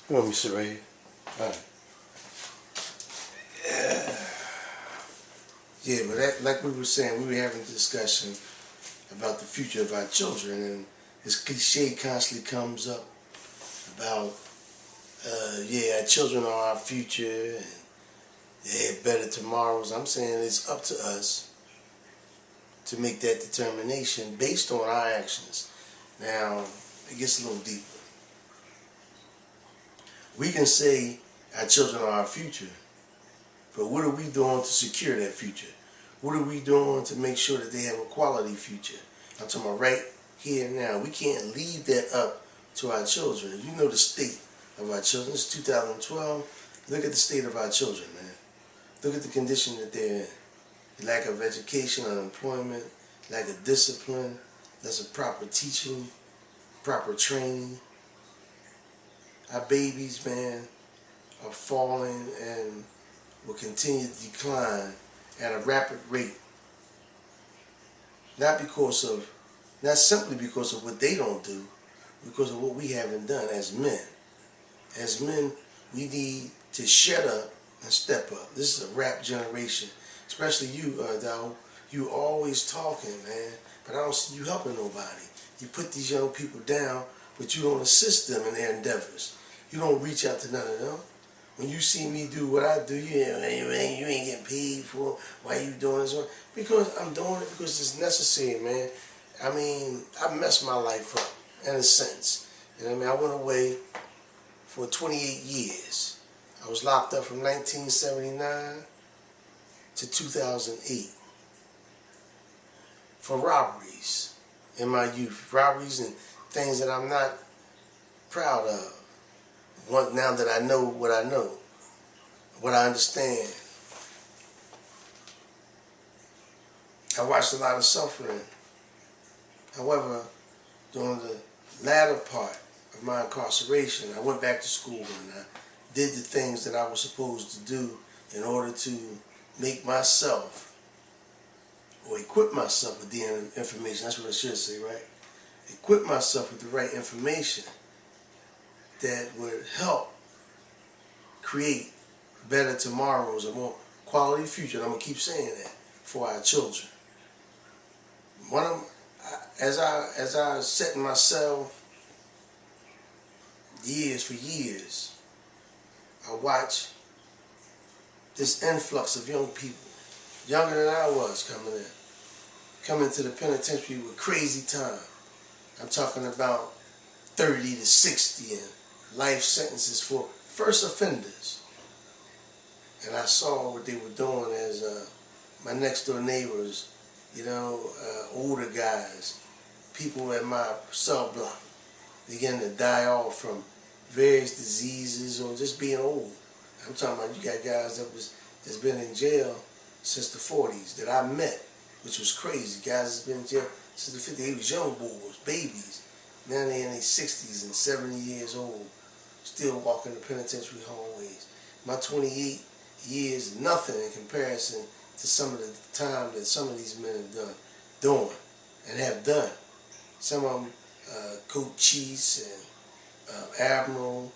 You want me to sit right here? All right. Yeah, but like we were saying, we were having a discussion about the future of our children, and this cliche constantly comes up about, yeah, our children are our future, and they have better tomorrows. I'm saying it's up to us to make that determination based on our actions. Now, it gets a little deeper. We can say our children are our future, but what are we doing to secure that future? What are we doing to make sure that they have a quality future? I'm talking about right here and now. We can't leave that up to our children. You know the state of our children. It's 2012. Look at the state of our children, man. Look at the condition that they're in. The lack of education, unemployment, lack of discipline, less of proper teaching, proper training. Our babies, man, are falling and will continue to decline at a rapid rate. Not simply because of what they don't do, because of what we haven't done as men. As men, we need to shut up and step up. This is a rap generation, especially you, Dow. You always talking, man, but I don't see you helping nobody. You put these young people down, but you don't assist them in their endeavors. You don't reach out to none of them. When you see me do what I do, you ain't getting paid for. Why you doing this? Because I'm doing it because it's necessary, man. I mean, I messed my life up in a sense. You know what I mean? I went away for 28 years. I was locked up from 1979 to 2008 for robberies in my youth. Robberies and things that I'm not proud of. Now that I know, what I understand. I watched a lot of suffering. However, during the latter part of my incarceration, I went back to school and I did the things that I was supposed to do in order to make myself, or equip myself with the information, that's what I should say, right? Equip myself with the right information that would help create better tomorrows, a more quality future. And I'm going to keep saying that for our children. As I set myself for years, I watched this influx of young people, younger than I was, coming to the penitentiary with crazy time. I'm talking about 30 to 60 and life sentences for first offenders. And I saw what they were doing as my next door neighbors, older guys, people in my cell block began to die off from various diseases or just being old. I'm talking about you got guys that's been in jail since the 40s that I met, which was crazy. Guys that's been in jail since the 50s. They was young boys, babies. Now they're in their 60s and 70 years old, still walking the penitentiary hallways. My 28 years, nothing in comparison to some of the time that some of these men have done. Some of them, Coach Cheese and Admiral,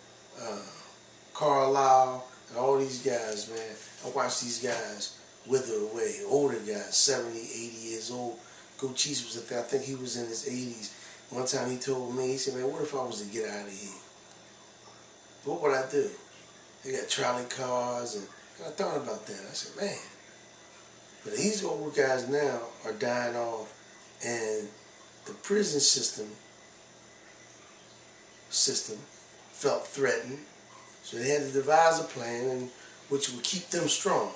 Carlisle, and all these guys, man. I watched these guys wither away. Older guys, 70, 80 years old. Coach Cheese was, I think he was in his 80s. One time he told me, he said, man, what if I was to get out of here? What would I do? They got trolley cars, and I thought about that. I said, man. But these older guys now are dying off, and the prison system felt threatened, so they had to devise a plan which would keep them strong.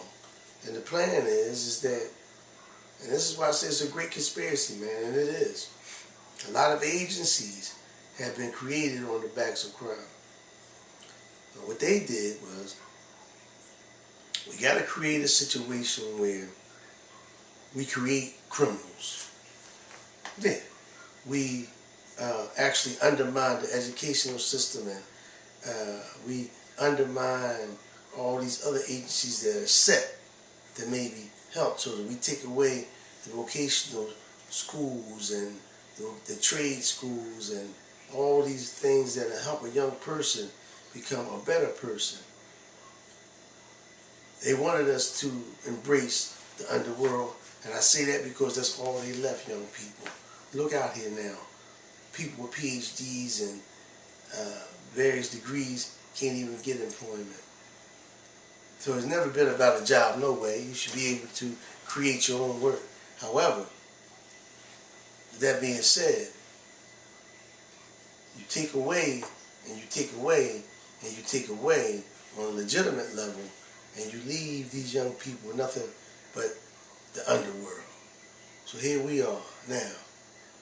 And the plan is that, and this is why I say it's a great conspiracy, man, and it is. A lot of agencies have been created on the backs of crime. But what they did was, we got to create a situation where we create criminals. Yeah. We actually undermine the educational system, and we undermine all these other agencies that are set to maybe help children. We take away the vocational schools and the trade schools and all these things that help a young person become a better person. They wanted us to embrace the underworld, and I say that because that's all they left young people. Look out here now. People with PhDs and various degrees can't even get employment. So it's never been about a job, no way. You should be able to create your own work. However, with that being said, you take away, and you take away, and you take away on a legitimate level, and you leave these young people with nothing but the underworld. So here we are now,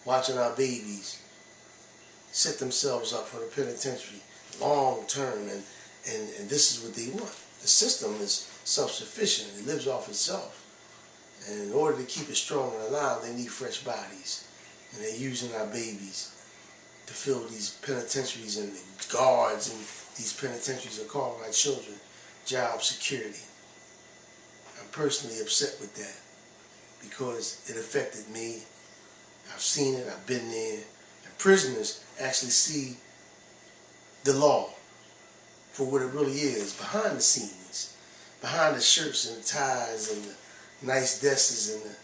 watching our babies set themselves up for the penitentiary long term, and this is what they want. The system is self-sufficient. It lives off itself. And in order to keep it strong and alive, they need fresh bodies. And they're using our babies to fill these penitentiaries, and the guards in these penitentiaries are calling our children job security. I'm personally upset with that because it affected me. I've seen it, I've been there. And prisoners actually see the law for what it really is, behind the scenes, behind the shirts and the ties and the nice desks and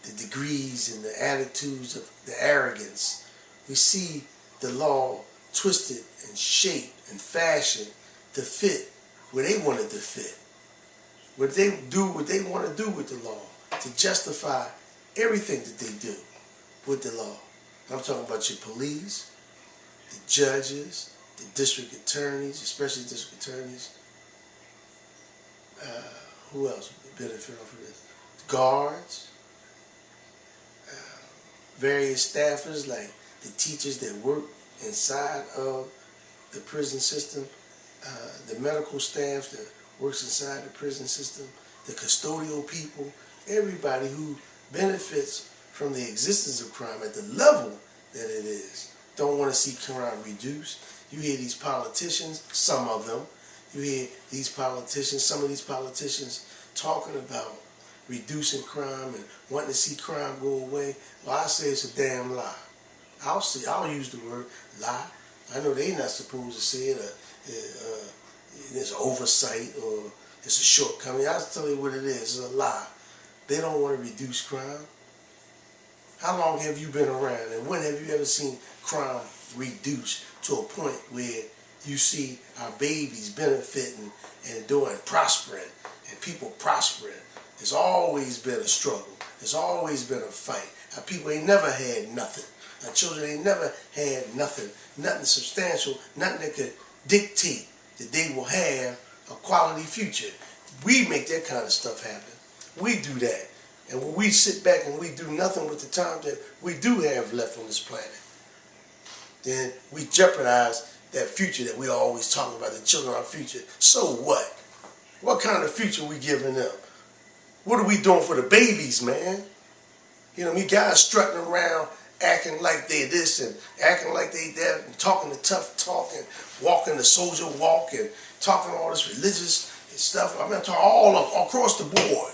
the degrees and the attitudes of the arrogance. We see the law twisted and shaped and fashioned to fit where they want it to fit. What they do, what they want to do with the law, to justify everything that they do with the law. I'm talking about your police, the judges, the district attorneys, especially district attorneys. Who else would benefit off of this? Guards, various staffers like the teachers that work inside of the prison system, the medical staff that works inside the prison system, the custodial people, everybody who benefits from the existence of crime at the level that it is, don't want to see crime reduced. You hear these politicians, some of them, you hear these politicians, some of these politicians talking about reducing crime and wanting to see crime go away. Well, I say it's a damn lie. I'll use the word lie. I know they're not supposed to say it. It's oversight or it's a shortcoming. I'll tell you what it is. It's a lie. They don't want to reduce crime. How long have you been around, and when have you ever seen crime reduced to a point where you see our babies benefiting and doing, prospering, and people prospering? It's always been a struggle. It's always been a fight. Our people ain't never had nothing. Our children ain't never had nothing substantial, nothing that could dictate that they will have a quality future. We make that kind of stuff happen. We do that. And when we sit back and we do nothing with the time that we do have left on this planet, then we jeopardize that future that we always talk about, the children, our future. So what? What kind of future we giving them? What are we doing for the babies, man? You know, you guys strutting around acting like they this and acting like they that and talking the tough talk and walking the soldier walk and talking all this religious stuff. I mean, talking all across the board.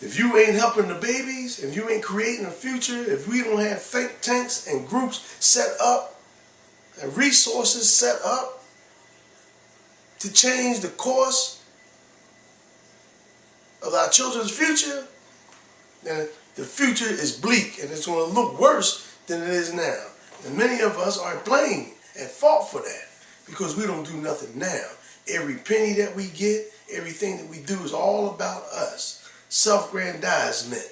If you ain't helping the babies, if you ain't creating a future, if we don't have think tanks and groups set up and resources set up to change the course of our children's future, then the future is bleak and it's going to look worse than it is now. And many of us are blamed and fault for that because we don't do nothing now. Every penny that we get, everything that we do is all about us. Self-grandizement.